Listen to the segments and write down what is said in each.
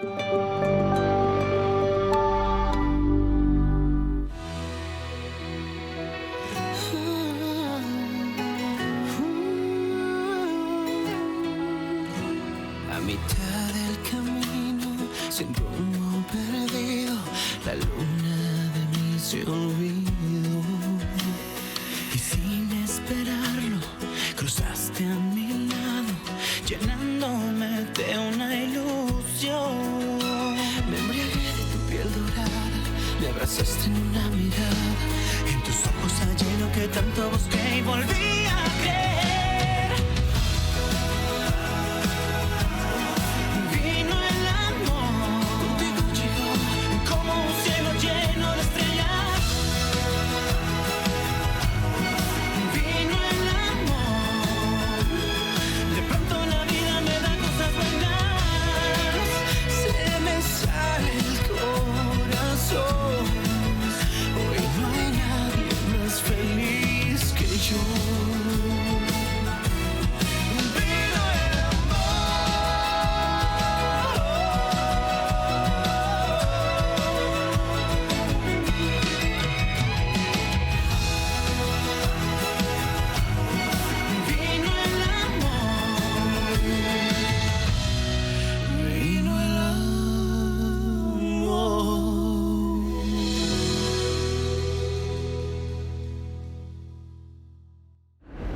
A mitad del camino, siento uno perdido, la luna de mí se olvidó. Y sin esperarlo, cruzaste a mi lado, llenándome de una ilusión. Me embriagué de tu piel dorada, me abrazaste en una mirada, en tus ojos hallé lo que tanto busqué y volví a creer.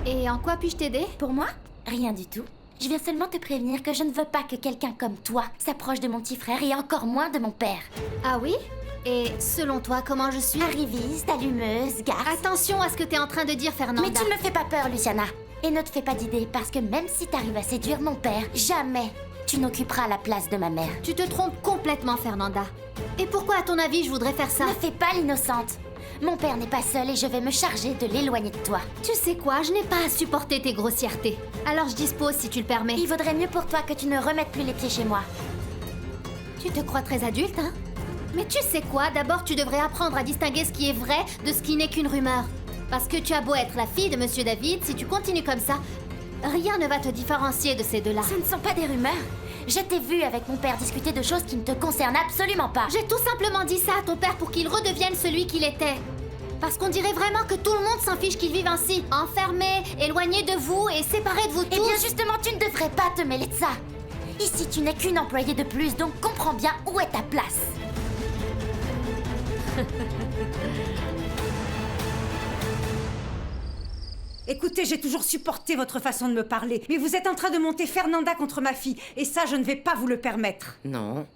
Et en quoi puis-je t'aider? Pour moi, rien du tout. Je viens seulement te prévenir que je ne veux pas que quelqu'un comme toi s'approche de mon petit frère et encore moins de mon père. Ah oui? Et selon toi, comment je suis? Arriviste, allumeuse, garce... Attention à ce que t'es en train de dire, Fernanda. Mais tu ne me fais pas peur, Luciana. Et ne te fais pas d'idée, parce que même si t'arrives à séduire mon père, jamais tu n'occuperas la place de ma mère. Tu te trompes complètement, Fernanda. Et pourquoi, à ton avis, je voudrais faire ça? Ne fais pas l'innocente. Mon père n'est pas seul et je vais me charger de l'éloigner de toi. Tu sais quoi, je n'ai pas à supporter tes grossièretés. Alors je dispose si tu le permets. Il vaudrait mieux pour toi que tu ne remettes plus les pieds chez moi. Tu te crois très adulte, hein? Mais tu sais quoi, d'abord tu devrais apprendre à distinguer ce qui est vrai de ce qui n'est qu'une rumeur. Parce que tu as beau être la fille de Monsieur David, si tu continues comme ça, rien ne va te différencier de ces deux-là. Ce ne sont pas des rumeurs. Je t'ai vu avec mon père discuter de choses qui ne te concernent absolument pas. J'ai tout simplement dit ça à ton père pour qu'il redevienne celui qu'il était. Parce qu'on dirait vraiment que tout le monde s'en fiche qu'il vive ainsi, enfermé, éloigné de vous et séparé de vous tous. Eh bien justement, tu ne devrais pas te mêler de ça. Ici, tu n'es qu'une employée de plus, donc comprends bien où est ta place. Écoutez, j'ai toujours supporté votre façon de me parler, mais vous êtes en train de monter Fernanda contre ma fille, et ça, je ne vais pas vous le permettre. Non,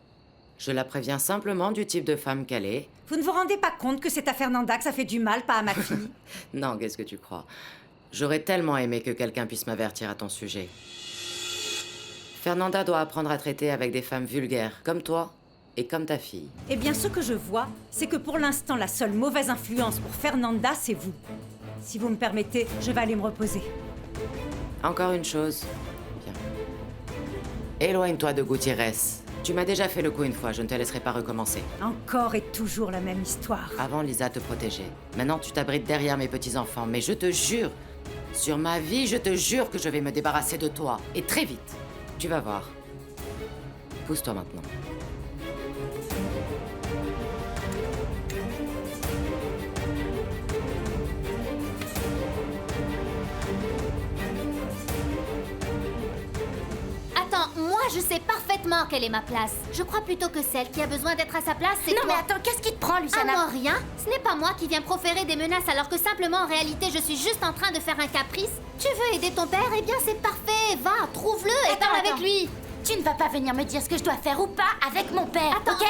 je la préviens simplement du type de femme qu'elle est. Vous ne vous rendez pas compte que c'est à Fernanda que ça fait du mal, pas à ma fille? Non, qu'est-ce que tu crois? J'aurais tellement aimé que quelqu'un puisse m'avertir à ton sujet. Fernanda doit apprendre à traiter avec des femmes vulgaires, comme toi et comme ta fille. Eh bien, ce que je vois, c'est que pour l'instant, la seule mauvaise influence pour Fernanda, c'est vous. Si vous me permettez, je vais aller me reposer. Encore une chose. Viens. Éloigne-toi de Gutiérrez. Tu m'as déjà fait le coup une fois, je ne te laisserai pas recommencer. Encore et toujours la même histoire. Avant, Lisa te protégeait. Maintenant, tu t'abrites derrière mes petits-enfants. Mais je te jure, sur ma vie, je te jure que je vais me débarrasser de toi. Et très vite. Tu vas voir. Pousse-toi maintenant. Moi, je sais parfaitement quelle est ma place. Je crois plutôt que celle qui a besoin d'être à sa place, c'est toi. Non mais attends, qu'est-ce qui te prend, Luciana? À moi, rien. Ce n'est pas moi qui viens proférer des menaces alors que simplement, en réalité, je suis juste en train de faire un caprice. Tu veux aider ton père? Eh bien, c'est parfait. Va, trouve-le et parle avec lui. Tu ne vas pas venir me dire ce que je dois faire ou pas avec mon père, Attends, ok?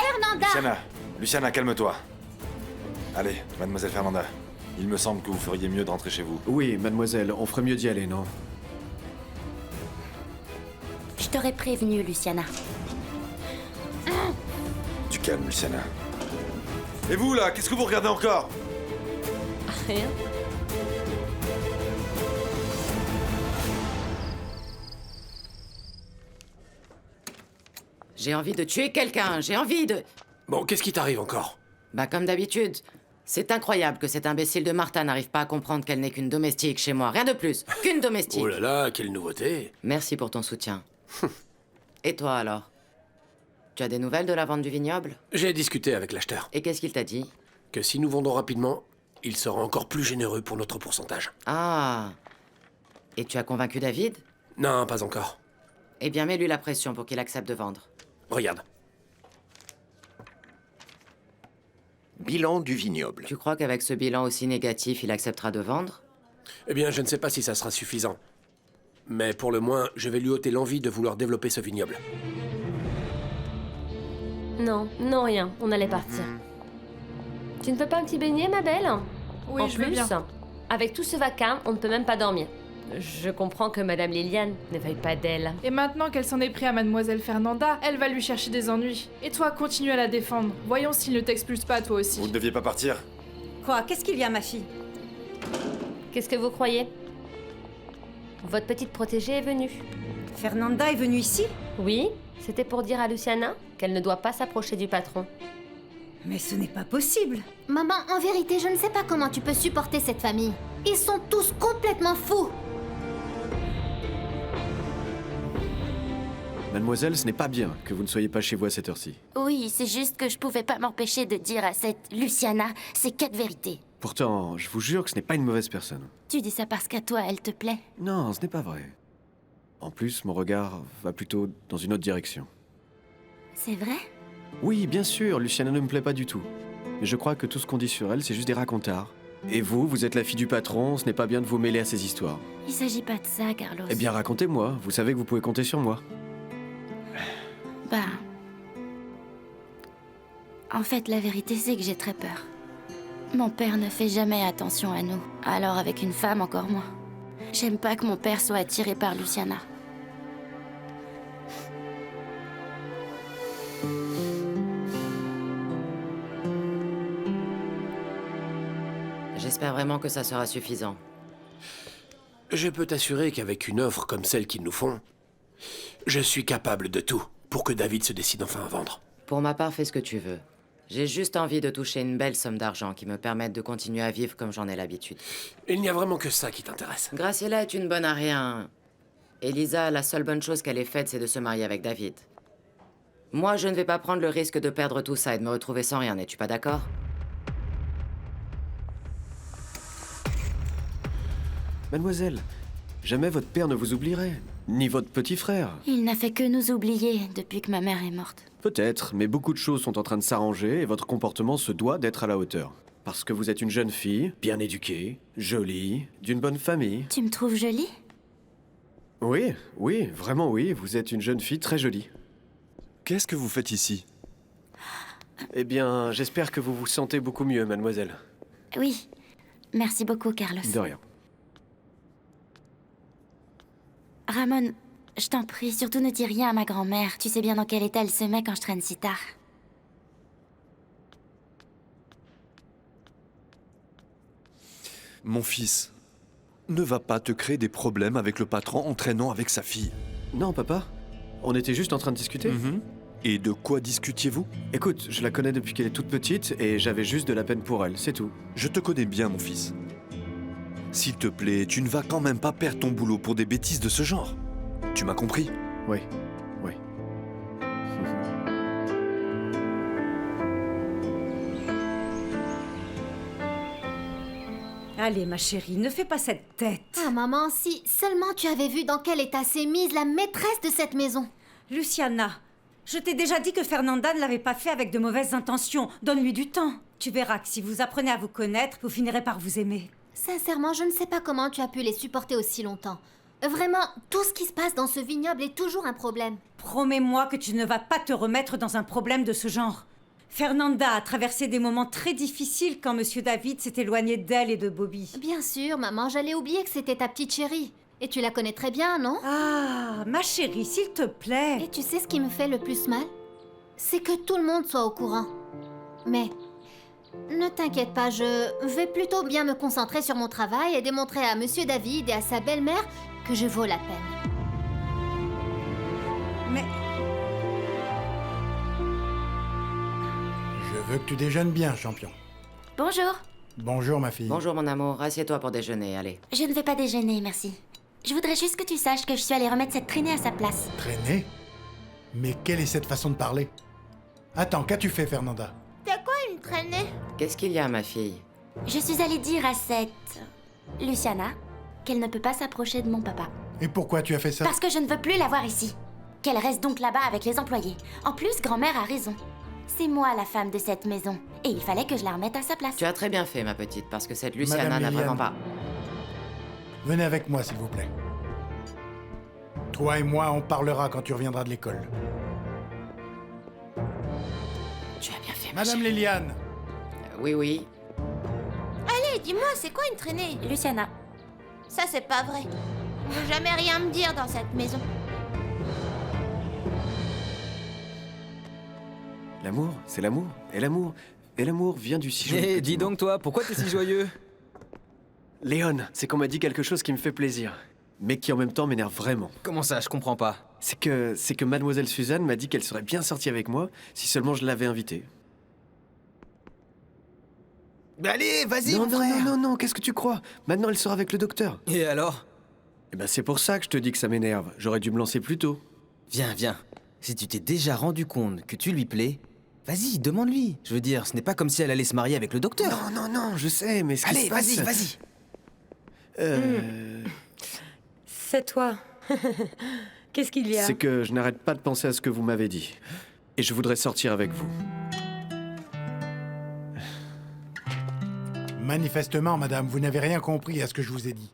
Fernanda. Luciana, calme-toi. Allez, mademoiselle Fernanda. Il me semble que vous feriez mieux de rentrer chez vous. Oui, mademoiselle, on ferait mieux d'y aller, non? Je t'aurais prévenu, Luciana. Du calme, Luciana. Et vous, là, qu'est-ce que vous regardez encore? Rien. J'ai envie de tuer quelqu'un, j'ai envie de... Bon, qu'est-ce qui t'arrive encore? Bah comme d'habitude. C'est incroyable que cette imbécile de Martha n'arrive pas à comprendre qu'elle n'est qu'une domestique chez moi. Rien de plus, qu'une domestique. Oh là là, quelle nouveauté! Merci pour ton soutien. Et toi alors? Tu as des nouvelles de la vente du vignoble? J'ai discuté avec l'acheteur. Et qu'est-ce qu'il t'a dit? Que si nous vendons rapidement, il sera encore plus généreux pour notre pourcentage. Ah. Et tu as convaincu David? Non, pas encore. Eh bien, mets-lui la pression pour qu'il accepte de vendre. Regarde. Bilan du vignoble. Tu crois qu'avec ce bilan aussi négatif, il acceptera de vendre? Eh bien, je ne sais pas si ça sera suffisant. Mais pour le moins, je vais lui ôter l'envie de vouloir développer ce vignoble. Non, non, rien. On allait partir. Tu ne peux pas un petit beignet, ma belle? Oui, en je plus, veux bien. avec tout ce vacarme, on ne peut même pas dormir. Je comprends que Madame Liliane ne veuille pas d'elle. Et maintenant qu'elle s'en est pris à Mademoiselle Fernanda, elle va lui chercher des ennuis. Et toi, continue à la défendre. Voyons s'il ne t'expulse pas, toi aussi. Vous ne deviez pas partir? Quoi? Qu'est-ce qu'il y a, ma fille? Qu'est-ce que vous croyez? Votre petite protégée est venue. Fernanda est venue ici? Oui, c'était pour dire à Luciana qu'elle ne doit pas s'approcher du patron. Mais ce n'est pas possible. Maman, en vérité, je ne sais pas comment tu peux supporter cette famille. Ils sont tous complètement fous. Mademoiselle, ce n'est pas bien que vous ne soyez pas chez vous à cette heure-ci. Oui, c'est juste que je pouvais pas m'empêcher de dire à cette Luciana ces 4 vérités. Pourtant, je vous jure que ce n'est pas une mauvaise personne. Tu dis ça parce qu'à toi, elle te plaît. Non, ce n'est pas vrai. En plus, mon regard va plutôt dans une autre direction. C'est vrai? Oui, bien sûr, Luciana ne me plaît pas du tout. Mais je crois que tout ce qu'on dit sur elle, c'est juste des racontards. Et vous, vous êtes la fille du patron, ce n'est pas bien de vous mêler à ces histoires. Il s'agit pas de ça, Carlos. Eh bien, racontez-moi, vous savez que vous pouvez compter sur moi. Bah... En fait, la vérité, c'est que j'ai très peur. Mon père ne fait jamais attention à nous. Alors avec une femme, encore moins. J'aime pas que mon père soit attiré par Luciana. J'espère vraiment que ça sera suffisant. Je peux t'assurer qu'avec une offre comme celle qu'ils nous font, je suis capable de tout pour que David se décide enfin à vendre. Pour ma part, fais ce que tu veux. J'ai juste envie de toucher une belle somme d'argent qui me permette de continuer à vivre comme j'en ai l'habitude. Il n'y a vraiment que ça qui t'intéresse. Graciela est une bonne à rien. Elisa, la seule bonne chose qu'elle ait faite, c'est de se marier avec David. Moi, je ne vais pas prendre le risque de perdre tout ça et de me retrouver sans rien, n'es-tu pas d'accord? Mademoiselle, jamais votre père ne vous oublierait, ni votre petit frère. Il n'a fait que nous oublier depuis que ma mère est morte. Peut-être, mais beaucoup de choses sont en train de s'arranger et votre comportement se doit d'être à la hauteur. Parce que vous êtes une jeune fille, bien éduquée, jolie, d'une bonne famille. Tu me trouves jolie? Oui, oui, vraiment oui, vous êtes une jeune fille très jolie. Qu'est-ce que vous faites ici? Eh bien, j'espère que vous vous sentez beaucoup mieux, mademoiselle. Oui. Merci beaucoup, Carlos. De rien. Ramon, je t'en prie, surtout ne dis rien à ma grand-mère. Tu sais bien dans quel état elle se met quand je traîne si tard. Mon fils, ne va pas te créer des problèmes avec le patron en traînant avec sa fille. Non, papa. On était juste en train de discuter. Et de quoi discutiez-vous? Écoute, je la connais depuis qu'elle est toute petite et j'avais juste de la peine pour elle, c'est tout. Je te connais bien, mon fils. S'il te plaît, tu ne vas quand même pas perdre ton boulot pour des bêtises de ce genre. Tu m'as compris? Oui, oui. Allez, ma chérie, ne fais pas cette tête. Ah, maman, si seulement tu avais vu dans quel état s'est mise la maîtresse de cette maison. Luciana, je t'ai déjà dit que Fernanda ne l'avait pas fait avec de mauvaises intentions. Donne-lui du temps. Tu verras que si vous apprenez à vous connaître, vous finirez par vous aimer. Sincèrement, je ne sais pas comment tu as pu les supporter aussi longtemps. Vraiment, tout ce qui se passe dans ce vignoble est toujours un problème. Promets-moi que tu ne vas pas te remettre dans un problème de ce genre. Fernanda a traversé des moments très difficiles quand Monsieur David s'est éloigné d'elle et de Bobby. Bien sûr, maman, j'allais oublier que c'était ta petite chérie. Et tu la connais très bien, non? Ah, ma chérie, s'il te plaît. Et tu sais ce qui me fait le plus mal? C'est que tout le monde soit au courant. Mais ne t'inquiète pas, je vais plutôt bien me concentrer sur mon travail et démontrer à Monsieur David et à sa belle-mère que je vaux la peine. Mais... Je veux que tu déjeunes bien, champion. Bonjour. Bonjour, ma fille. Bonjour, mon amour. Assieds-toi pour déjeuner, allez. Je ne vais pas déjeuner, merci. Je voudrais juste que tu saches que je suis allée remettre cette traînée à sa place. Traîner? Mais quelle est cette façon de parler? Attends, qu'as-tu fait, Fernanda? C'est quoi une traînée? Qu'est-ce qu'il y a, ma fille? Je suis allée dire à cette... Luciana qu'elle ne peut pas s'approcher de mon papa. Et pourquoi tu as fait ça? Parce que je ne veux plus la voir ici. Qu'elle reste donc là-bas avec les employés. En plus, grand-mère a raison. C'est moi la femme de cette maison. Et il fallait que je la remette à sa place. Tu as très bien fait, ma petite, parce que cette Luciana Madame n'a Liliane. vraiment pas... Venez avec moi, s'il vous plaît. Toi et moi, on parlera quand tu reviendras de l'école. Tu as bien fait, Madame Liliane. Oui, oui. Allez, dis-moi, c'est quoi une traînée? Luciana. Ça, c'est pas vrai. On veut jamais rien me dire dans cette maison. L'amour, c'est l'amour. Et l'amour. Et l'amour vient du si joli. Eh, dis donc toi, pourquoi t'es si joyeux? Léon, c'est qu'on m'a dit quelque chose qui me fait plaisir, mais qui en même temps m'énerve vraiment. Comment ça, je comprends pas. C'est que Mademoiselle Suzanne m'a dit qu'elle serait bien sortie avec moi si seulement je l'avais invitée. Allez, vas-y, Non, mon non, frère. non, qu'est-ce que tu crois? Maintenant, elle sort avec le docteur. Et alors? Eh ben, c'est pour ça que je te dis que ça m'énerve. J'aurais dû me lancer plus tôt. Viens, viens. Si tu t'es déjà rendu compte que tu lui plais, vas-y, demande-lui. Je veux dire, ce n'est pas comme si elle allait se marier avec le docteur. Non, je sais, mais ce qui Allez, se passe... vas-y. C'est toi. Qu'est-ce qu'il y a? C'est que je n'arrête pas de penser à ce que vous m'avez dit. Et je voudrais sortir avec vous. Manifestement, madame, vous n'avez rien compris à ce que je vous ai dit.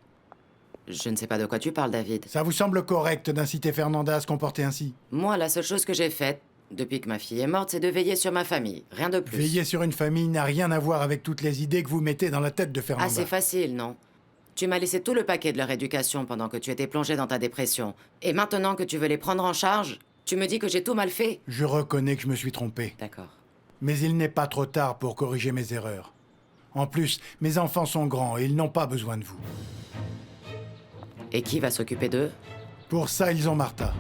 Je ne sais pas de quoi tu parles, David. Ça vous semble correct d'inciter Fernanda à se comporter ainsi? Moi, la seule chose que j'ai faite, depuis que ma fille est morte, c'est de veiller sur ma famille. Rien de plus. Veiller sur une famille n'a rien à voir avec toutes les idées que vous mettez dans la tête de Fernanda. Ah, c'est facile, non? Tu m'as laissé tout le paquet de leur éducation pendant que tu étais plongé dans ta dépression. Et maintenant que tu veux les prendre en charge, tu me dis que j'ai tout mal fait? Je reconnais que je me suis trompé. D'accord. Mais il n'est pas trop tard pour corriger mes erreurs. En plus, mes enfants sont grands et ils n'ont pas besoin de vous. Et qui va s'occuper d'eux? Pour ça, ils ont Martha.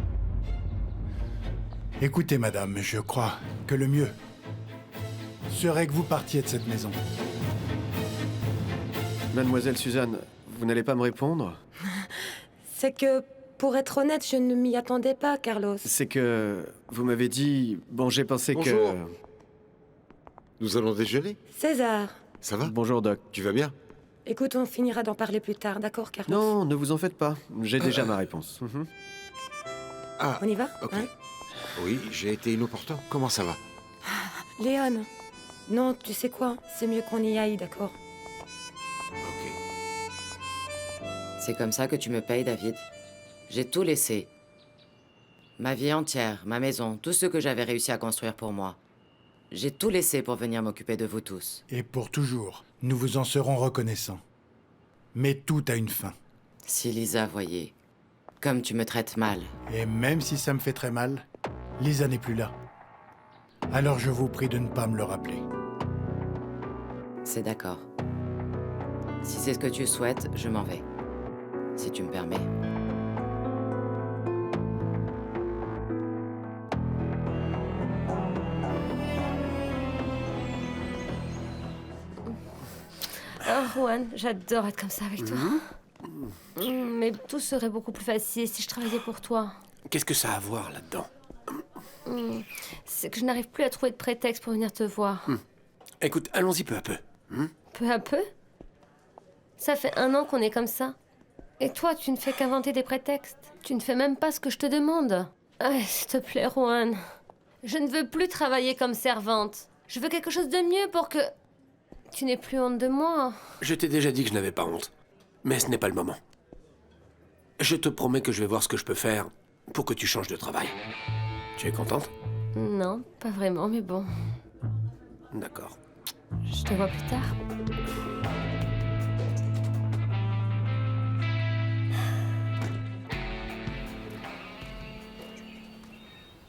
Écoutez, madame, je crois que le mieux serait que vous partiez de cette maison. Mademoiselle Suzanne, vous n'allez pas me répondre? C'est que, pour être honnête, je ne m'y attendais pas, Carlos. C'est que vous m'avez dit... Bon, j'ai pensé Bonjour. que... Nous allons déjeuner. César, Ça va? Bonjour, Doc. Tu vas bien? écoute, on finira d'en parler plus tard, d'accord, Carlos? Non, ne vous en faites pas. J'ai déjà ma réponse. Mhm. Ah, On y va? ok. Hein? Oui, j'ai été inopportun. Comment ça va? Léon, non, tu sais quoi? C'est mieux qu'on y aille, d'accord? Ok. C'est comme ça que tu me payes, David? J'ai tout laissé. Ma vie entière, ma maison, tout ce que j'avais réussi à construire pour moi. J'ai tout laissé pour venir m'occuper de vous tous. Et pour toujours, nous vous en serons reconnaissants. Mais tout a une fin. Si Lisa voyait comme tu me traites mal. Et même si ça me fait très mal, Lisa n'est plus là. Alors je vous prie de ne pas me le rappeler. C'est d'accord. Si c'est ce que tu souhaites, je m'en vais. Si tu me permets. Oh, Juan, j'adore être comme ça avec toi. Mais tout serait beaucoup plus facile si je travaillais pour toi. Qu'est-ce que ça a à voir là-dedans? C'est que je n'arrive plus à trouver de prétexte pour venir te voir. Écoute, allons-y peu à peu. Peu à peu? Ça fait 1 an qu'on est comme ça. Et toi, tu ne fais qu'inventer des prétextes. Tu ne fais même pas ce que je te demande. Ah, s'il te plaît, Juan. Je ne veux plus travailler comme servante. Je veux quelque chose de mieux pour que... Tu n'aies plus honte de moi. Je t'ai déjà dit que je n'avais pas honte. Mais ce n'est pas le moment. Je te promets que je vais voir ce que je peux faire pour que tu changes de travail. Tu es contente? Non, pas vraiment, mais bon. D'accord. Je te vois plus tard.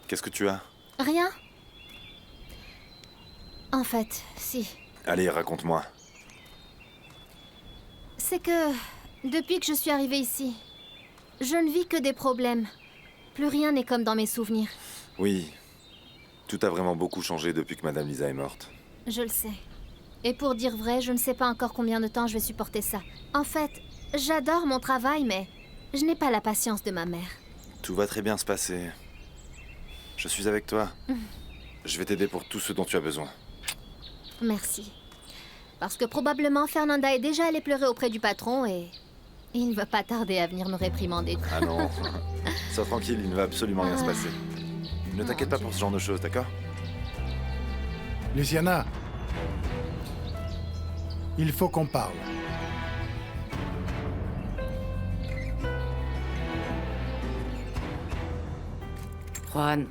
Qu'est-ce que tu as? Rien. En fait, si. Allez, raconte-moi. C'est que, depuis que je suis arrivée ici, je ne vis que des problèmes. Plus rien n'est comme dans mes souvenirs. Oui. Tout a vraiment beaucoup changé depuis que Madame Lisa est morte. Je le sais. Et pour dire vrai, je ne sais pas encore combien de temps je vais supporter ça. En fait, j'adore mon travail, mais je n'ai pas la patience de ma mère. Tout va très bien se passer. Je suis avec toi. je vais t'aider pour tout ce dont tu as besoin. Merci. Parce que probablement Fernanda est déjà allée pleurer auprès du patron et il ne va pas tarder à venir nous réprimander. Ah non. Sois tranquille, il ne va absolument rien se passer. Ne t'inquiète pas pour ce genre de choses, d'accord? Luciana, il faut qu'on parle. Juan,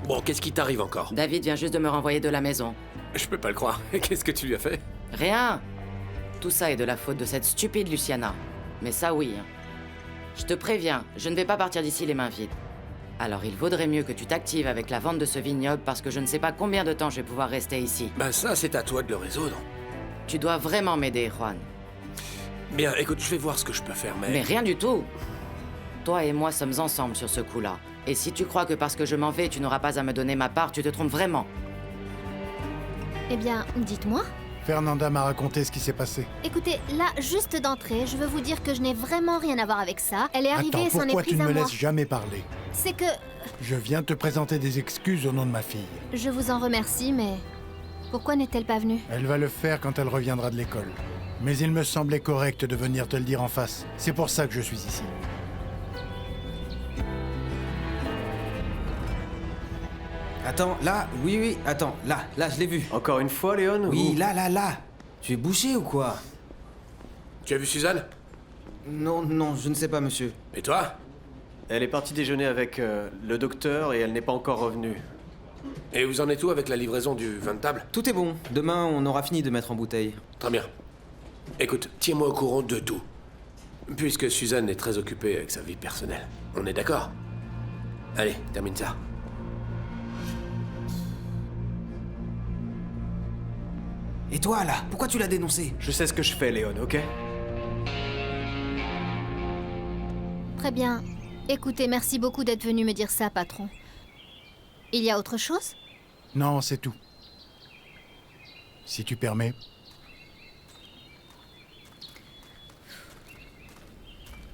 Bon, qu'est-ce qui t'arrive encore? David vient juste de me renvoyer de la maison. Je peux pas le croire. Qu'est-ce que tu lui as fait? Rien. Tout ça est de la faute de cette stupide Luciana. Mais ça, oui. Je te préviens, je ne vais pas partir d'ici les mains vides. Alors il vaudrait mieux que tu t'actives avec la vente de ce vignoble parce que je ne sais pas combien de temps je vais pouvoir rester ici. Ben ça, c'est à toi de le résoudre. Tu dois vraiment m'aider, Juan. Bien, écoute, je vais voir ce que je peux faire, mais... Mais rien du tout. Toi et moi sommes ensemble sur ce coup-là. Et si tu crois que parce que je m'en vais, tu n'auras pas à me donner ma part, tu te trompes vraiment. Eh bien, dites-moi. Fernanda m'a raconté ce qui s'est passé. Écoutez, là, juste d'entrée, je veux vous dire que je n'ai vraiment rien à voir avec ça. Elle est arrivée Attends, et s'en est pourquoi tu prise ne à me moi. laisses jamais parler? C'est que... Je viens te présenter des excuses au nom de ma fille. Je vous en remercie, mais... Pourquoi n'est-elle pas venue? Elle va le faire quand elle reviendra de l'école. Mais il me semblait correct de venir te le dire en face. C'est pour ça que je suis ici. Attends, là, oui, attends, là, je l'ai vu. Encore une fois, Léon? Oui, là. Tu es bouché ou quoi? Tu as vu Suzanne? Non, je ne sais pas, monsieur. Et toi? Elle est partie déjeuner avec le docteur et elle n'est pas encore revenue. Et vous en êtes où avec la livraison du vin de table? Tout est bon. Demain, on aura fini de mettre en bouteille. Très bien. Écoute, tiens-moi au courant de tout. Puisque Suzanne est très occupée avec sa vie personnelle. On est d'accord? Allez, termine ça. Et toi, là, pourquoi tu l'as dénoncé? Je sais ce que je fais, Léon, ok? Très bien. Écoutez, merci beaucoup d'être venu me dire ça, patron. Il y a autre chose? Non, c'est tout. Si tu permets.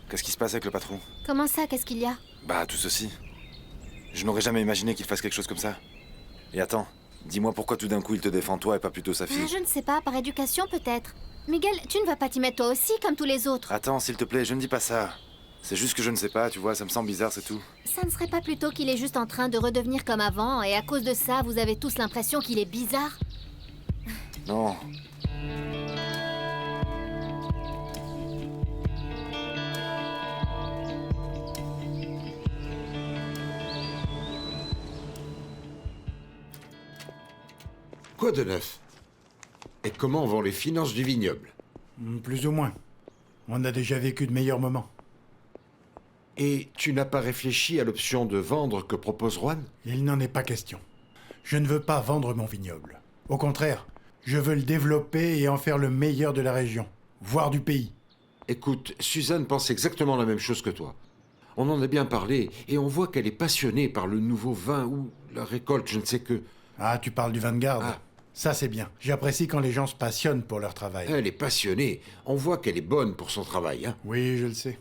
Qu'est-ce qui se passe avec le patron? Comment ça, qu'est-ce qu'il y a? Bah, tout ceci. Je n'aurais jamais imaginé qu'il fasse quelque chose comme ça. Et attends, dis-moi pourquoi tout d'un coup il te défend toi et pas plutôt sa fille. Je ne sais pas, par éducation peut-être. Miguel, tu ne vas pas t'y mettre toi aussi, comme tous les autres. Attends, s'il te plaît, je ne dis pas ça. C'est juste que je ne sais pas, tu vois, ça me semble bizarre, c'est tout. Ça ne serait pas plutôt qu'il est juste en train de redevenir comme avant, et à cause de ça, vous avez tous l'impression qu'il est bizarre? Non. Quoi de neuf? Et comment vont les finances du vignoble? Plus ou moins. On a déjà vécu de meilleurs moments. Et tu n'as pas réfléchi à l'option de vendre que propose Juan? Il n'en est pas question. Je ne veux pas vendre mon vignoble. Au contraire, je veux le développer et en faire le meilleur de la région, voire du pays. Écoute, Suzanne pense exactement la même chose que toi. On en a bien parlé et on voit qu'elle est passionnée par le nouveau vin ou la récolte, je ne sais que... Ah, tu parles du Vanguard? Ah. Ça, c'est bien. J'apprécie quand les gens se passionnent pour leur travail. Elle est passionnée. On voit qu'elle est bonne pour son travail, hein? Oui, je le sais.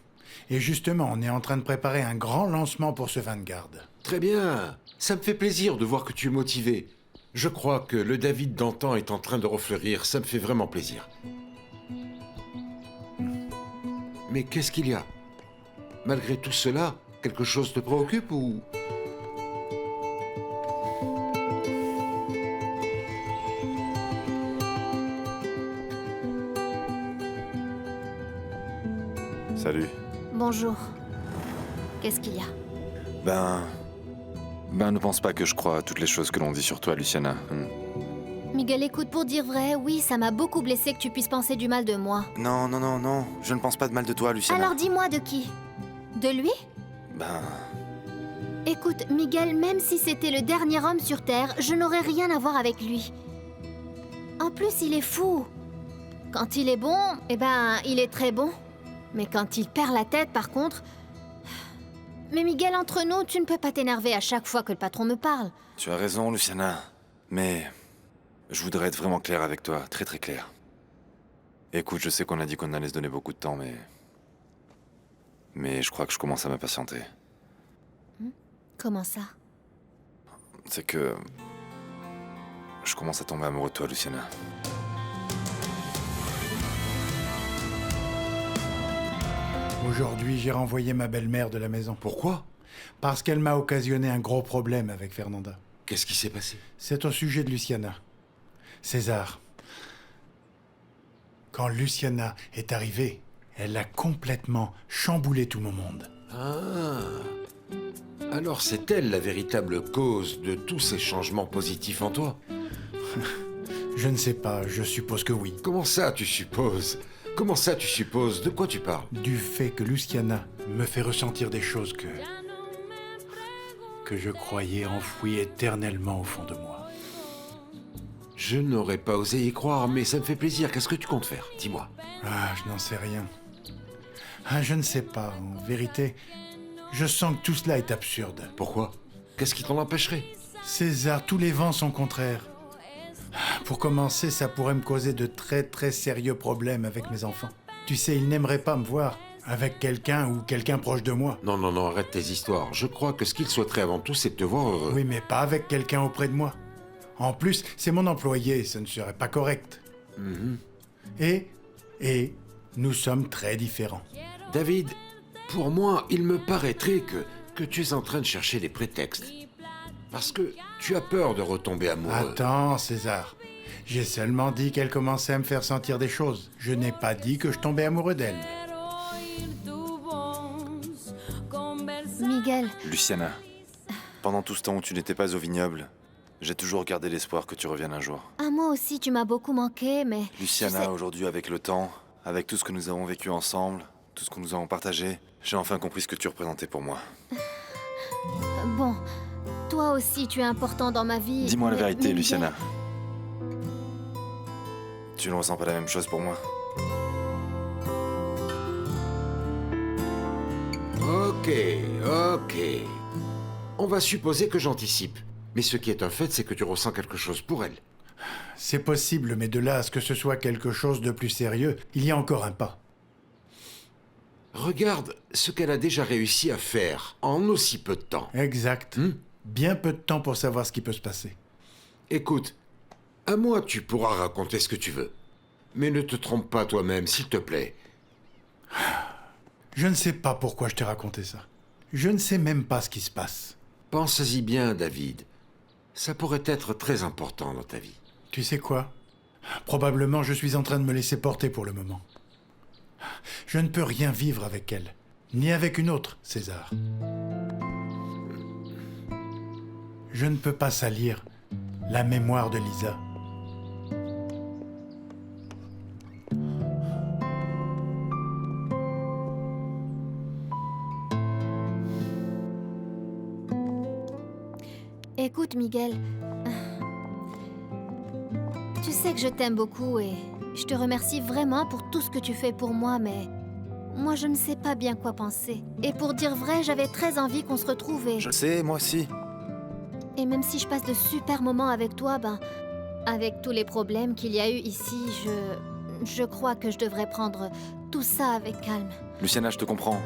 Et justement, on est en train de préparer un grand lancement pour ce Vanguard. Très bien. Ça me fait plaisir de voir que tu es motivé. Je crois que le David d'antan est en train de refleurir. Ça me fait vraiment plaisir. Mais qu'est-ce qu'il y a? Malgré tout cela, quelque chose te préoccupe ou... Salut. Bonjour. Qu'est-ce qu'il y a? Ben, ne pense pas que je crois à toutes les choses que l'on dit sur toi, Luciana. Miguel, écoute, pour dire vrai, oui, ça m'a beaucoup blessé que tu puisses penser du mal de moi. Non, je ne pense pas de mal de toi, Luciana. Alors dis-moi de qui? De lui? Ben... Écoute, Miguel, même si c'était le dernier homme sur Terre, je n'aurais rien à voir avec lui. En plus, il est fou. Quand il est bon, eh ben, il est très bon. Mais quand il perd la tête, par contre... Mais Miguel, entre nous, tu ne peux pas t'énerver à chaque fois que le patron me parle. Tu as raison, Luciana. Mais... je voudrais être vraiment clair avec toi, très très clair. Écoute, je sais qu'on a dit qu'on allait se donner beaucoup de temps, mais je crois que je commence à m'impatienter. Comment ça? c'est que... je commence à tomber amoureux de toi, Luciana. Aujourd'hui, j'ai renvoyé ma belle-mère de la maison. Pourquoi? Parce qu'elle m'a occasionné un gros problème avec Fernanda. Qu'est-ce qui s'est passé? C'est au sujet de Luciana. César. Quand Luciana est arrivée, elle a complètement chamboulé tout mon monde. Ah. Alors c'est elle la véritable cause de tous ces changements positifs en toi? Je ne sais pas, je suppose que oui. Comment ça, tu supposes? Comment ça, tu supposes? De quoi tu parles? Du fait que Luciana me fait ressentir des choses que je croyais enfouies éternellement au fond de moi. Je n'aurais pas osé y croire, mais ça me fait plaisir. Qu'est-ce que tu comptes faire? Dis-moi. Ah, je n'en sais rien. Ah, je ne sais pas. En vérité, je sens que tout cela est absurde. Pourquoi? Qu'est-ce qui t'en empêcherait? César, tous les vents sont contraires. Pour commencer, ça pourrait me causer de très très sérieux problèmes avec mes enfants. Tu sais, ils n'aimeraient pas me voir avec quelqu'un ou quelqu'un proche de moi. Non, non, non, arrête tes histoires. Je crois que ce qu'ils souhaiteraient avant tout, c'est de te voir heureux. Oui, mais pas avec quelqu'un auprès de moi. En plus, c'est mon employé, ce ne serait pas correct. Et nous sommes très différents. David, pour moi, il me paraîtrait que tu es en train de chercher des prétextes. Parce que tu as peur de retomber amoureux. Attends, César. J'ai seulement dit qu'elle commençait à me faire sentir des choses. Je n'ai pas dit que je tombais amoureux d'elle. Miguel. Luciana, pendant tout ce temps où tu n'étais pas au vignoble, j'ai toujours gardé l'espoir que tu reviennes un jour. Ah, moi aussi, tu m'as beaucoup manqué, mais... Luciana, aujourd'hui, avec le temps, avec tout ce que nous avons vécu ensemble, tout ce que nous avons partagé, j'ai enfin compris ce que tu représentais pour moi. Bon, toi aussi, tu es important dans ma vie. Dis-moi la vérité, Miguel. Luciana. Tu ne ressens pas la même chose pour moi? Ok. On va supposer que j'anticipe. Mais ce qui est un fait, c'est que tu ressens quelque chose pour elle. C'est possible, mais de là à ce que ce soit quelque chose de plus sérieux, il y a encore un pas. Regarde ce qu'elle a déjà réussi à faire en aussi peu de temps. Exact. Bien peu de temps pour savoir ce qui peut se passer. Écoute, à moi tu pourras raconter ce que tu veux. Mais ne te trompe pas toi-même, s'il te plaît. Je ne sais pas pourquoi je t'ai raconté ça. Je ne sais même pas ce qui se passe. Pense-y bien, David. Ça pourrait être très important dans ta vie. Tu sais quoi? Probablement je suis en train de me laisser porter pour le moment. Je ne peux rien vivre avec elle, ni avec une autre, César. Je ne peux pas salir la mémoire de Lisa. Écoute, Miguel, tu sais que je t'aime beaucoup et je te remercie vraiment pour tout ce que tu fais pour moi, mais moi je ne sais pas bien quoi penser. Et pour dire vrai, j'avais très envie qu'on se retrouve et... Je le sais, moi aussi. Et même si je passe de super moments avec toi, avec tous les problèmes qu'il y a eu ici, je crois que je devrais prendre tout ça avec calme. Luciana, je te comprends.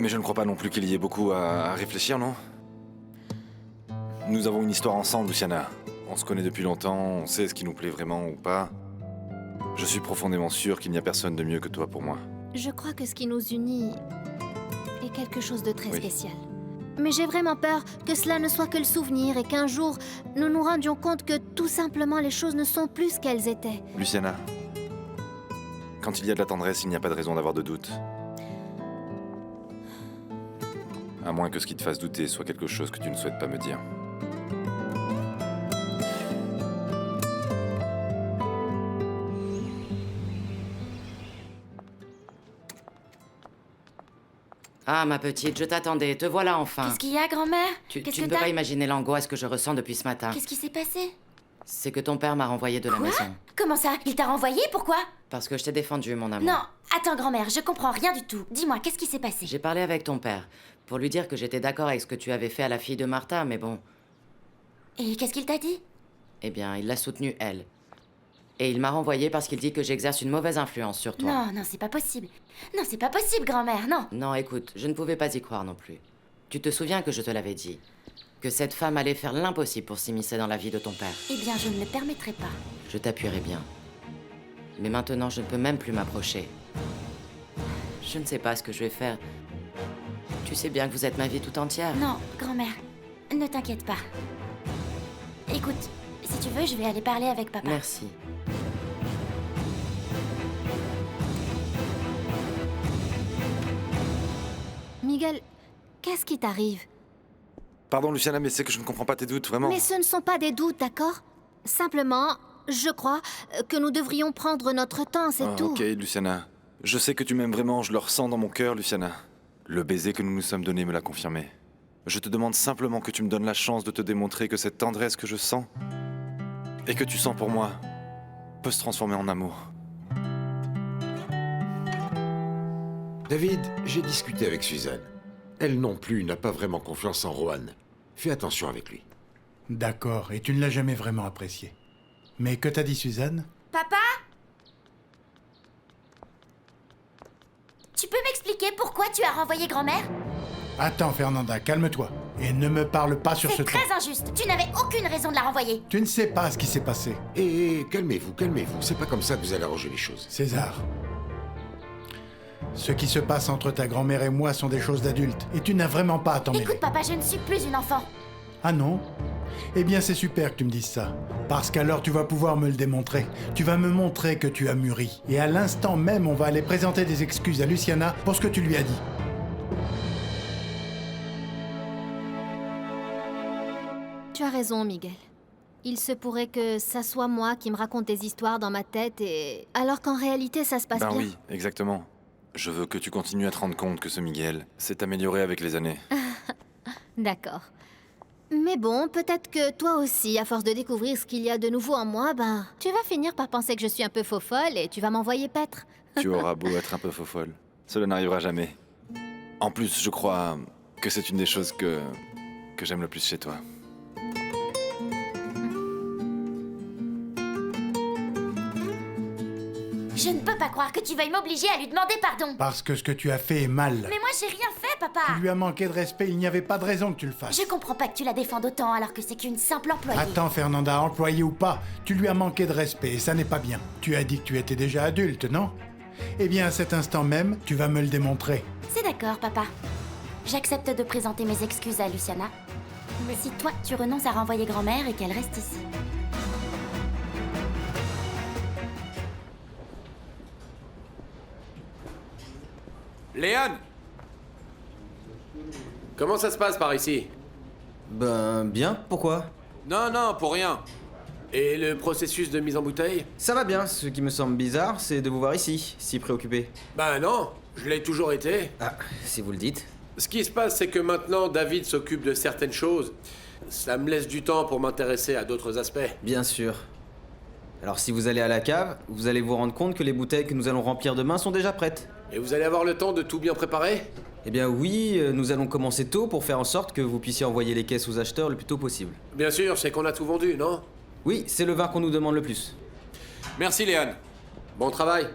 Mais je ne crois pas non plus qu'il y ait beaucoup à réfléchir, non? Nous avons une histoire ensemble, Luciana. On se connaît depuis longtemps, on sait ce qui nous plaît vraiment ou pas. Je suis profondément sûr qu'il n'y a personne de mieux que toi pour moi. Je crois que ce qui nous unit est quelque chose de très Oui. spécial. Mais j'ai vraiment peur que cela ne soit que le souvenir et qu'un jour, nous nous rendions compte que tout simplement les choses ne sont plus ce qu'elles étaient. Luciana, quand il y a de la tendresse, il n'y a pas de raison d'avoir de doute. À moins que ce qui te fasse douter soit quelque chose que tu ne souhaites pas me dire. Ah, ma petite, je t'attendais. Te voilà enfin. Qu'est-ce qu'il y a, grand-mère? Tu Qu'est-ce ne que peux t'as? pas imaginer l'angoisse que je ressens depuis ce matin. Qu'est-ce qui s'est passé? C'est que ton père m'a renvoyé de la Quoi? maison. Comment ça? Il t'a renvoyé? Pourquoi? Parce que je t'ai défendu, mon amour. Non, attends, grand-mère, je comprends rien du tout. Dis-moi, qu'est-ce qui s'est passé? J'ai parlé avec ton père pour lui dire que j'étais d'accord avec ce que tu avais fait à la fille de Martha, mais bon. Et qu'est-ce qu'il t'a dit? Eh bien, il l'a soutenue, elle. Et il m'a renvoyé parce qu'il dit que j'exerce une mauvaise influence sur toi. Non, non, c'est pas possible. Non, c'est pas possible, grand-mère, non. Non, écoute, je ne pouvais pas y croire non plus. Tu te souviens que je te l'avais dit. que cette femme allait faire l'impossible pour s'immiscer dans la vie de ton père. Eh bien, je ne le permettrai pas. Je t'appuierai bien. Mais maintenant, je ne peux même plus m'approcher. Je ne sais pas ce que je vais faire. Tu sais bien que vous êtes ma vie tout entière. Non, grand-mère, ne t'inquiète pas. Écoute, si tu veux, je vais aller parler avec papa. Merci. Miguel, qu'est-ce qui t'arrive? Pardon, Luciana, mais c'est que je ne comprends pas tes doutes, vraiment. Mais ce ne sont pas des doutes, d'accord? Simplement, je crois que nous devrions prendre notre temps, c'est tout. Ok, Luciana. Je sais que tu m'aimes vraiment, je le ressens dans mon cœur, Luciana. Le baiser que nous nous sommes donné me l'a confirmé. Je te demande simplement que tu me donnes la chance de te démontrer que cette tendresse que je sens, et que tu sens pour moi, peut se transformer en amour. David, j'ai discuté avec Suzanne. Elle non plus n'a pas vraiment confiance en Rohan. Fais attention avec lui. D'accord, et tu ne l'as jamais vraiment apprécié. Mais que t'a dit Suzanne? Papa? Tu peux m'expliquer pourquoi tu as renvoyé grand-mère? Attends, Fernanda, calme-toi. Et ne me parle pas sur ce C'est ton. très injuste. Tu n'avais aucune raison de la renvoyer. Tu ne sais pas ce qui s'est passé. Calmez-vous, calmez-vous. C'est pas comme ça que vous allez arranger les choses. César. Ce qui se passe entre ta grand-mère et moi sont des choses d'adultes. Et tu n'as vraiment pas à t'en mêler. Écoute, papa, je ne suis plus une enfant. Ah non? Eh bien, c'est super que tu me dises ça. Parce qu'alors tu vas pouvoir me le démontrer. Tu vas me montrer que tu as mûri. Et à l'instant même, on va aller présenter des excuses à Luciana pour ce que tu lui as dit. Tu as raison, Miguel. Il se pourrait que ça soit moi qui me raconte des histoires dans ma tête et... Alors qu'en réalité, ça se passe bien. Oui, exactement. Je veux que tu continues à te rendre compte que ce Miguel s'est amélioré avec les années. D'accord. Mais bon, peut-être que toi aussi, à force de découvrir ce qu'il y a de nouveau en moi, tu vas finir par penser que je suis un peu faux-folle et tu vas m'envoyer paître. Tu auras beau être un peu faux-folle. Cela n'arrivera jamais. En plus, je crois que c'est une des choses que j'aime le plus chez toi. Je ne peux pas croire que tu veuilles m'obliger à lui demander pardon. Parce que ce que tu as fait est mal. Mais moi, j'ai rien fait, papa. Tu lui as manqué de respect, il n'y avait pas de raison que tu le fasses. Je comprends pas que tu la défendes autant alors que c'est qu'une simple employée. Attends, Fernanda, employé ou pas, tu lui as manqué de respect et ça n'est pas bien. Tu as dit que tu étais déjà adulte, non? Eh bien, à cet instant même, tu vas me le démontrer. C'est d'accord, papa. J'accepte de présenter mes excuses à Luciana. Mais si toi, tu renonces à renvoyer grand-mère et qu'elle reste ici. Léon! Comment ça se passe par ici? Ben, bien, pourquoi? Non, pour rien. Et le processus de mise en bouteille? Ça va bien, ce qui me semble bizarre, c'est de vous voir ici, si préoccupé. Ben non, je l'ai toujours été. Ah, si vous le dites. Ce qui se passe, c'est que maintenant, David s'occupe de certaines choses. Ça me laisse du temps pour m'intéresser à d'autres aspects. Bien sûr. Alors si vous allez à la cave, vous allez vous rendre compte que les bouteilles que nous allons remplir demain sont déjà prêtes. Et vous allez avoir le temps de tout bien préparer? Eh bien oui, nous allons commencer tôt pour faire en sorte que vous puissiez envoyer les caisses aux acheteurs le plus tôt possible. Bien sûr, c'est qu'on a tout vendu, non? Oui, c'est le vin qu'on nous demande le plus. Merci, Léon. Bon travail.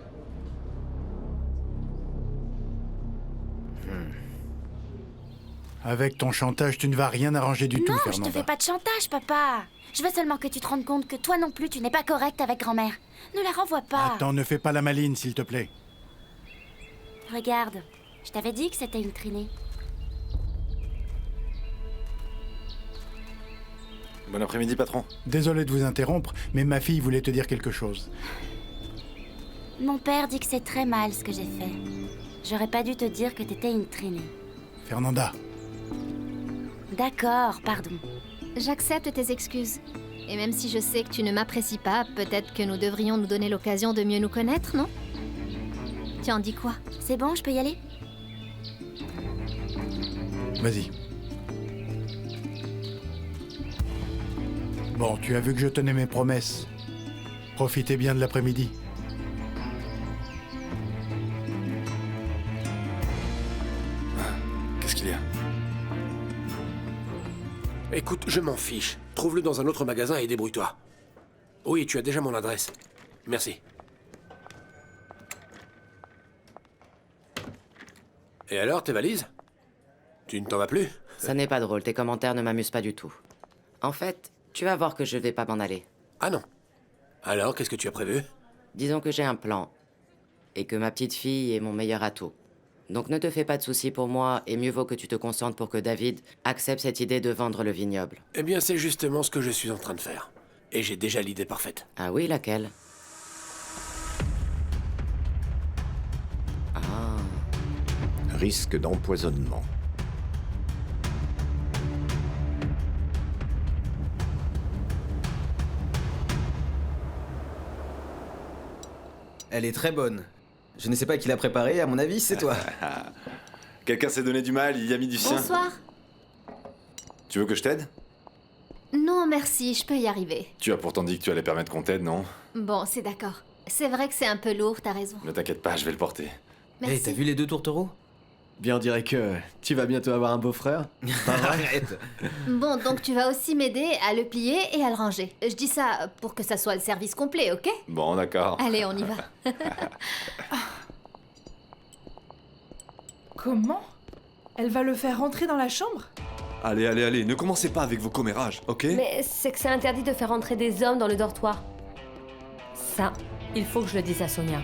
Avec ton chantage, tu ne vas rien arranger du tout, Non, je Fernanda. te fais pas de chantage, papa. Je veux seulement que tu te rendes compte que toi non plus, tu n'es pas correct avec grand-mère. Ne la renvoie pas. Attends, ne fais pas la maline, s'il te plaît. Regarde, je t'avais dit que c'était une traînée. Bon après-midi, patron. Désolé de vous interrompre, mais ma fille voulait te dire quelque chose. Mon père dit que c'est très mal ce que j'ai fait. J'aurais pas dû te dire que t'étais une traînée. Fernanda. D'accord, pardon. J'accepte tes excuses. Et même si je sais que tu ne m'apprécies pas, peut-être que nous devrions nous donner l'occasion de mieux nous connaître, non? Tu en dis quoi? C'est bon, je peux y aller? Vas-y. Bon, tu as vu que je tenais mes promesses. Profitez bien de l'après-midi. Qu'est-ce qu'il y a? Écoute, je m'en fiche. Trouve-le dans un autre magasin et débrouille-toi. Oui, tu as déjà mon adresse. Merci. Et alors, tes valises? Tu ne t'en vas plus? Ça n'est pas drôle, tes commentaires ne m'amusent pas du tout. En fait, tu vas voir que je vais pas m'en aller. Ah non. Alors, qu'est-ce que tu as prévu? Disons que j'ai un plan. Et que ma petite fille est mon meilleur atout. Donc ne te fais pas de soucis pour moi, et mieux vaut que tu te concentres pour que David accepte cette idée de vendre le vignoble. Eh bien, c'est justement ce que je suis en train de faire. Et j'ai déjà l'idée parfaite. Ah oui, laquelle? Ah. Risque d'empoisonnement. Elle est très bonne. Je ne sais pas qui l'a préparée, à mon avis, c'est toi. Quelqu'un s'est donné du mal, il y a mis du sien. Bonsoir. Tu veux que je t'aide? Non, merci, je peux y arriver. Tu as pourtant dit que tu allais permettre qu'on t'aide, non? Bon, c'est d'accord. C'est vrai que c'est un peu lourd, t'as raison. Ne t'inquiète pas, je vais le porter. Merci. T'as vu les 2 tourtereaux? Bien, on dirait que tu vas bientôt avoir un beau-frère. Pas vrai? Arrête. Bon, donc tu vas aussi m'aider à le plier et à le ranger. Je dis ça pour que ça soit le service complet, ok? Bon, d'accord. Allez, on y va. Comment? Elle va le faire rentrer dans la chambre? Allez, allez, allez, ne commencez pas avec vos commérages, ok? Mais c'est que c'est interdit de faire entrer des hommes dans le dortoir. Ça, il faut que je le dise à Sonia.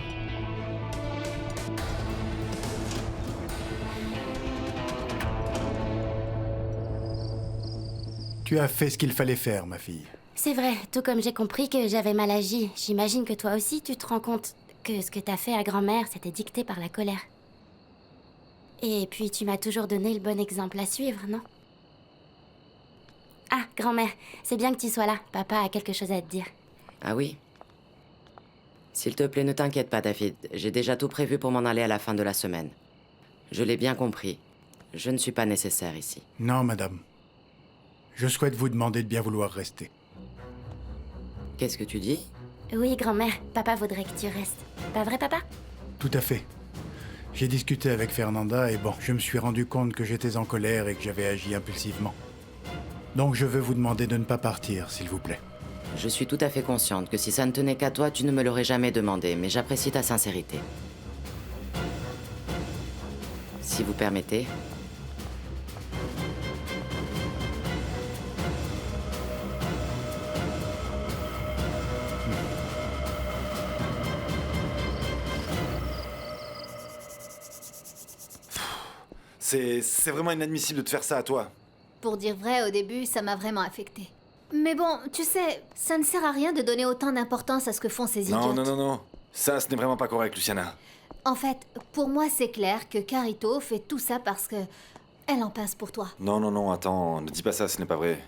Tu as fait ce qu'il fallait faire, ma fille. C'est vrai, tout comme j'ai compris que j'avais mal agi, j'imagine que toi aussi tu te rends compte que ce que t'as fait à grand-mère, c'était dicté par la colère. Et puis tu m'as toujours donné le bon exemple à suivre, non? Ah, grand-mère, c'est bien que tu sois là. Papa a quelque chose à te dire. Ah oui? S'il te plaît, ne t'inquiète pas, David. J'ai déjà tout prévu pour m'en aller à la fin de la semaine. Je l'ai bien compris. Je ne suis pas nécessaire ici. Non, madame. Je souhaite vous demander de bien vouloir rester. Qu'est-ce que tu dis? Oui, grand-mère, papa voudrait que tu restes. Pas vrai, papa? Tout à fait. J'ai discuté avec Fernanda et bon, je me suis rendu compte que j'étais en colère et que j'avais agi impulsivement. Donc je veux vous demander de ne pas partir, s'il vous plaît. Je suis tout à fait consciente que si ça ne tenait qu'à toi, tu ne me l'aurais jamais demandé, mais j'apprécie ta sincérité. Si vous permettez... C'est vraiment inadmissible de te faire ça à toi. Pour dire vrai, au début, ça m'a vraiment affectée. Mais bon, tu sais, ça ne sert à rien de donner autant d'importance à ce que font ces idiotes. Non, non, non, non. Ça, ce n'est vraiment pas correct, Luciana. En fait, pour moi, c'est clair que Carito fait tout ça parce que... elle en pince pour toi. Non, non, non, attends, ne dis pas ça, ce n'est pas vrai.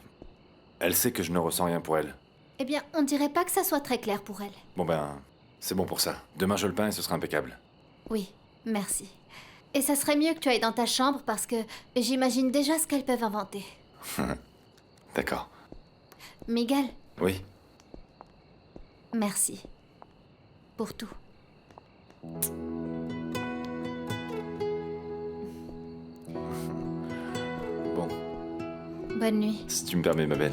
Elle sait que je ne ressens rien pour elle. Eh bien, on dirait pas que ça soit très clair pour elle. Bon ben, c'est bon pour ça. Demain, je le peins et ce sera impeccable. Oui, merci. Et ça serait mieux que tu ailles dans ta chambre parce que j'imagine déjà ce qu'elles peuvent inventer. D'accord. Miguel, Oui. merci. Pour tout. Bon, Bonne nuit. si tu me permets, ma belle.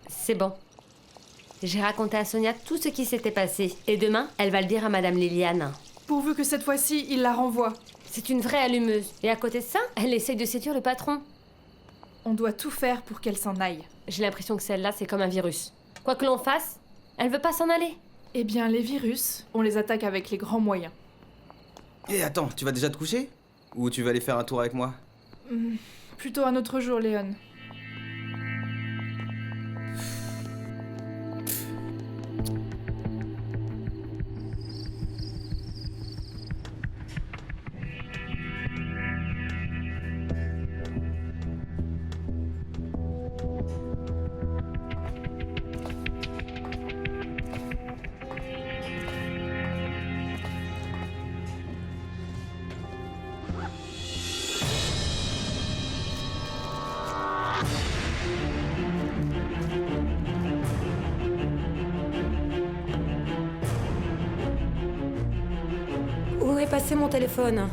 C'est bon. J'ai raconté à Sonia tout ce qui s'était passé. Et demain, elle va le dire à Madame Liliane. Pourvu que cette fois-ci, il la renvoie. C'est une vraie allumeuse. Et à côté de ça, elle essaye de séduire le patron. On doit tout faire pour qu'elle s'en aille. J'ai l'impression que celle-là, c'est comme un virus. Quoi que l'on fasse, elle veut pas s'en aller. Eh bien, les virus, on les attaque avec les grands moyens. Et attends, tu vas déjà te coucher? Ou tu vas aller faire un tour avec moi? Plutôt un autre jour, Léon. Où est passé mon téléphone?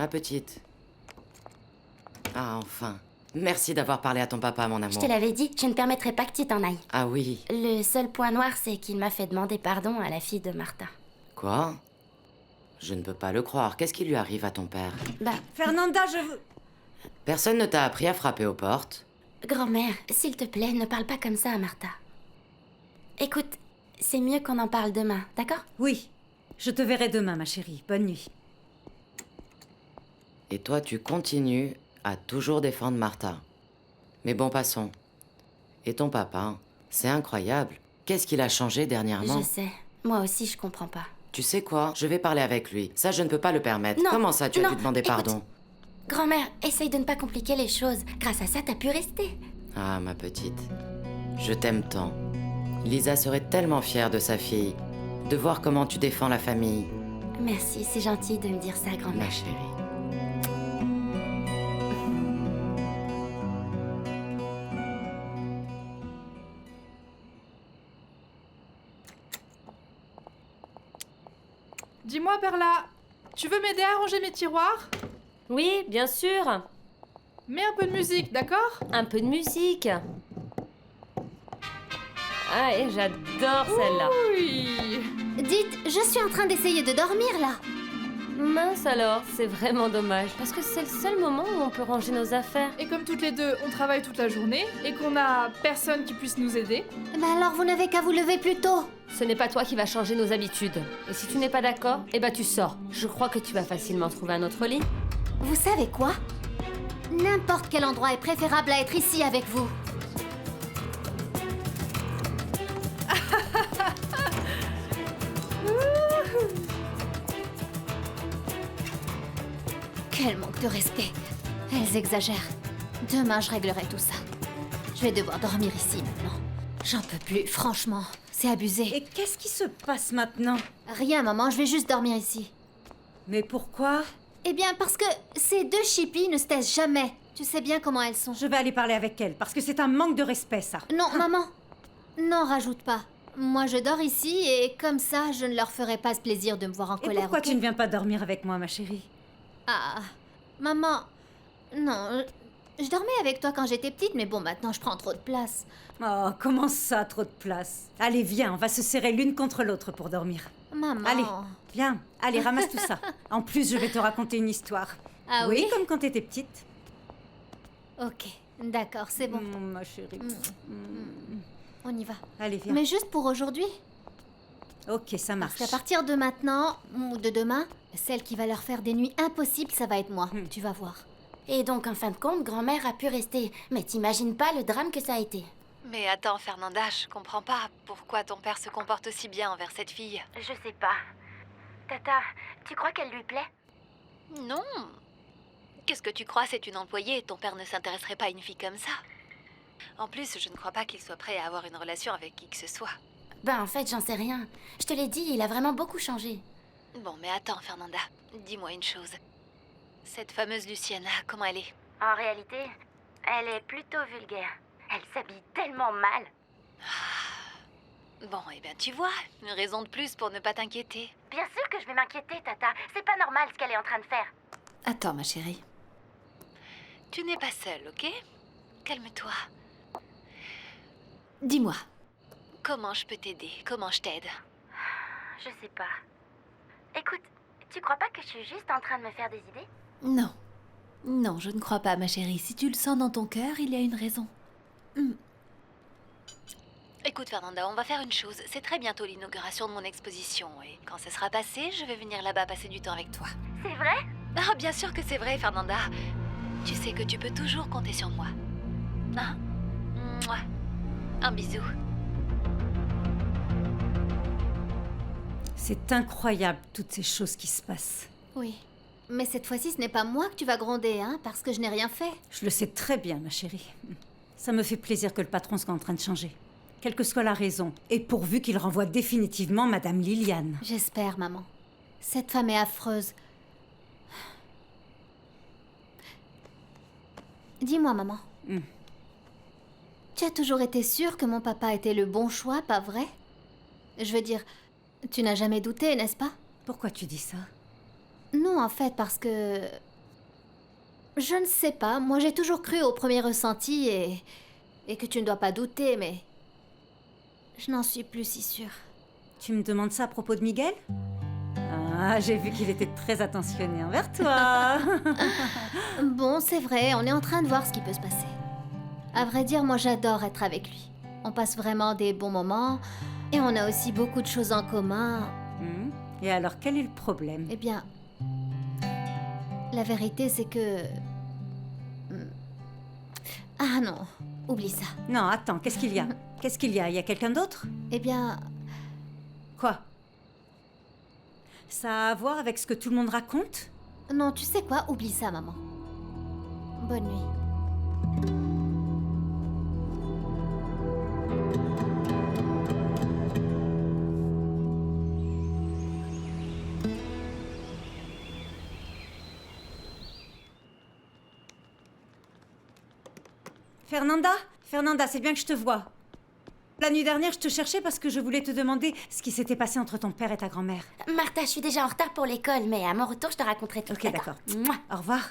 Ma petite. Ah, enfin. Merci d'avoir parlé à ton papa, mon amour. Je te l'avais dit, je ne permettrai pas que tu t'en ailles. Ah oui. Le seul point noir, c'est qu'il m'a fait demander pardon à la fille de Martha. Quoi? Je ne peux pas le croire. Qu'est-ce qui lui arrive à ton père? Bah... Fernanda, je veux... Personne ne t'a appris à frapper aux portes? Grand-mère, s'il te plaît, ne parle pas comme ça à Martha. Écoute, c'est mieux qu'on en parle demain, d'accord? Oui. Je te verrai demain, ma chérie. Bonne nuit. Et toi, tu continues à toujours défendre Martha. Mais bon, passons. Et ton papa, c'est incroyable. Qu'est-ce qu'il a changé dernièrement? Je sais. Moi aussi, je comprends pas. Tu sais quoi? Je vais parler avec lui. Ça, je ne peux pas le permettre. Non, Comment ça, tu as non, dû demander écoute. pardon? Grand-mère, essaye de ne pas compliquer les choses. Grâce à ça, t'as pu rester. Ah, ma petite. Je t'aime tant. Lisa serait tellement fière de sa fille. De voir comment tu défends la famille. Merci, c'est gentil de me dire ça, grand-mère. Ma chérie. Dis-moi, Perla, tu veux m'aider à ranger mes tiroirs? Oui, bien sûr. Mets un peu de musique, d'accord? Un peu de musique. Ah, et j'adore celle-là. Oui. Dites, je suis en train d'essayer de dormir là. Mince alors, c'est vraiment dommage. Parce que c'est le seul moment où on peut ranger nos affaires. Et comme toutes les deux, on travaille toute la journée et qu'on a personne qui puisse nous aider. Mais alors vous n'avez qu'à vous lever plus tôt. Ce n'est pas toi qui vas changer nos habitudes. Et si tu n'es pas d'accord, eh ben tu sors. Je crois que tu vas facilement trouver un autre lit. Vous savez quoi? N'importe quel endroit est préférable à être ici avec vous. Quel manque de respect. Elles exagèrent. Demain, je réglerai tout ça. Je vais devoir dormir ici maintenant. J'en peux plus, franchement. C'est abusé. Et qu'est-ce qui se passe maintenant? Rien, maman, je vais juste dormir ici. Mais pourquoi? Eh bien, parce que ces deux chippies ne se taisent jamais. Tu sais bien comment elles sont. Je vais aller parler avec elles, parce que c'est un manque de respect, ça. Non, maman. Non, rajoute pas. Moi, je dors ici et comme ça, je ne leur ferai pas ce plaisir de me voir en Et colère. pourquoi ok? tu ne viens pas dormir avec moi, ma chérie? Ah, maman. Non, je dormais avec toi quand j'étais petite, mais bon, maintenant je prends trop de place. Oh, comment ça, trop de place? Allez, viens, on va se serrer l'une contre l'autre pour dormir. Maman. Allez, viens. Allez, ramasse tout ça. En plus, je vais te raconter une histoire. Ah oui? comme quand t'étais petite. Ok, d'accord, c'est bon. Ma chérie. On y va. Allez, viens. Mais juste pour aujourd'hui. Ok, ça marche. Parce qu'à partir de maintenant, ou de demain, celle qui va leur faire des nuits impossibles, ça va être moi. Tu vas voir. Et donc, en fin de compte, grand-mère a pu rester. Mais t'imagines pas le drame que ça a été. Mais attends, Fernanda, je comprends pas. Pourquoi ton père se comporte aussi bien envers cette fille? Je sais pas. Tata, tu crois qu'elle lui plaît? Non. Qu'est-ce que tu crois, c'est une employée. Ton père ne s'intéresserait pas à une fille comme ça. En plus, je ne crois pas qu'il soit prêt à avoir une relation avec qui que ce soit. Ben, en fait, j'en sais rien. Je te l'ai dit, il a vraiment beaucoup changé. Bon, mais attends, Fernanda. Dis-moi une chose. Cette fameuse Luciana, comment elle est? En réalité, elle est plutôt vulgaire. Elle s'habille tellement mal. Bon, eh bien, tu vois, une raison de plus pour ne pas t'inquiéter. Bien sûr que je vais m'inquiéter, Tata. C'est pas normal ce qu'elle est en train de faire. Attends, ma chérie. Tu n'es pas seule, ok? Calme-toi. Dis-moi, comment je peux t'aider? Comment je t'aide? Je sais pas. Écoute, tu crois pas que je suis juste en train de me faire des idées? Non. Non, je ne crois pas, ma chérie. Si tu le sens dans ton cœur, il y a une raison. Écoute, Fernanda, on va faire une chose. C'est très bientôt l'inauguration de mon exposition. Et quand ça sera passé, je vais venir là-bas passer du temps avec toi. C'est vrai? Ah, bien sûr que c'est vrai, Fernanda. Tu sais que tu peux toujours compter sur moi. Hein? Mouah. Un bisou. C'est incroyable, toutes ces choses qui se passent. Oui. Mais cette fois-ci, ce n'est pas moi que tu vas gronder, hein, parce que je n'ai rien fait. Je le sais très bien, ma chérie. Ça me fait plaisir que le patron soit en train de changer. Quelle que soit la raison. Et pourvu qu'il renvoie définitivement Madame Liliane. J'espère, maman. Cette femme est affreuse. Dis-moi, maman. Tu as toujours été sûre que mon papa était le bon choix, pas vrai? Je veux dire, tu n'as jamais douté, n'est-ce pas? Pourquoi tu dis ça? Non, en fait, parce que Je ne sais pas, moi j'ai toujours cru au premier ressenti et que tu ne dois pas douter, mais je n'en suis plus si sûre. Tu me demandes ça à propos de Miguel? Ah, j'ai vu qu'il était très attentionné envers toi. Bon, c'est vrai, on est en train de voir ce qui peut se passer. À vrai dire, moi j'adore être avec lui. On passe vraiment des bons moments et on a aussi beaucoup de choses en commun. Et alors, quel est le problème? Eh bien, la vérité c'est que... Ah non, oublie ça. Non, attends, qu'est-ce qu'il y a? Qu'est-ce qu'il y a? Il y a quelqu'un d'autre? Eh bien... Quoi? Ça a à voir avec ce que tout le monde raconte? Non, tu sais quoi? Oublie ça, maman. Bonne nuit. Fernanda, c'est bien que je te vois. La nuit dernière, je te cherchais parce que je voulais te demander ce qui s'était passé entre ton père et ta grand-mère. Martha, je suis déjà en retard pour l'école, mais à mon retour, je te raconterai tout. Ok, d'accord. Au revoir.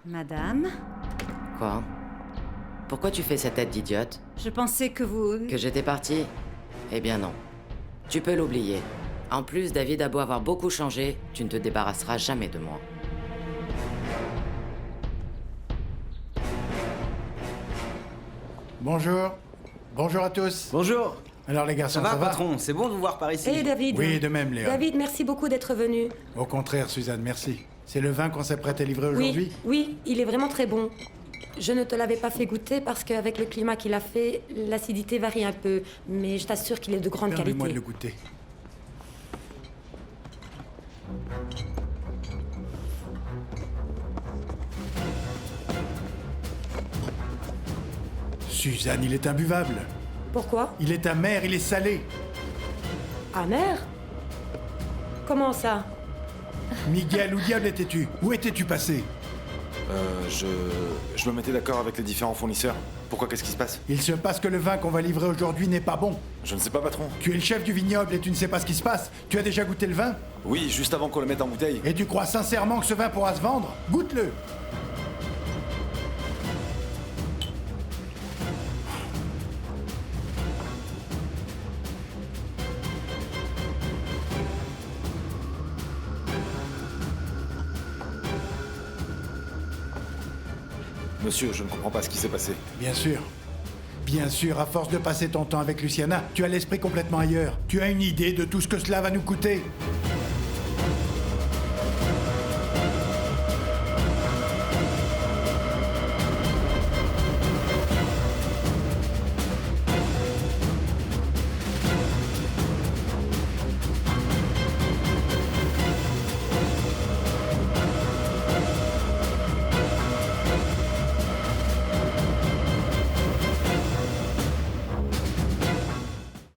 Madame? Quoi? Pourquoi tu fais cette tête d'idiote? Je pensais que vous... Que j'étais partie? Eh bien non. Tu peux l'oublier. En plus, David a beau avoir beaucoup changé, tu ne te débarrasseras jamais de moi. Bonjour. Bonjour à tous. Bonjour. Alors les garçons, ça va? patron? C'est bon de vous voir par ici. Et David? Oui, de même, Léa. David, merci beaucoup d'être venu. Au contraire, Suzanne, merci. C'est le vin qu'on s'apprête à livrer aujourd'hui? Oui, il est vraiment très bon. Je ne te l'avais pas fait goûter parce qu'avec le climat qu'il a fait, l'acidité varie un peu. Mais je t'assure qu'il est de grande qualité. Permets-moi de le goûter. Suzanne, il est imbuvable. Pourquoi? Il est amer, il est salé. Amer? Comment ça? Miguel, où diable étais-tu? Où étais-tu passé? Je me mettais d'accord avec les différents fournisseurs. Pourquoi? Qu'est-ce qui se passe? Il se passe que le vin qu'on va livrer aujourd'hui n'est pas bon. Je ne sais pas, patron. Tu es le chef du vignoble et tu ne sais pas ce qui se passe. Tu as déjà goûté le vin? Oui, juste avant qu'on le mette en bouteille. Et tu crois sincèrement que ce vin pourra se vendre? Goûte-le! Monsieur, je ne comprends pas ce qui s'est passé. Bien sûr. Bien sûr, à force de passer ton temps avec Luciana, tu as l'esprit complètement ailleurs. Tu as une idée de tout ce que cela va nous coûter?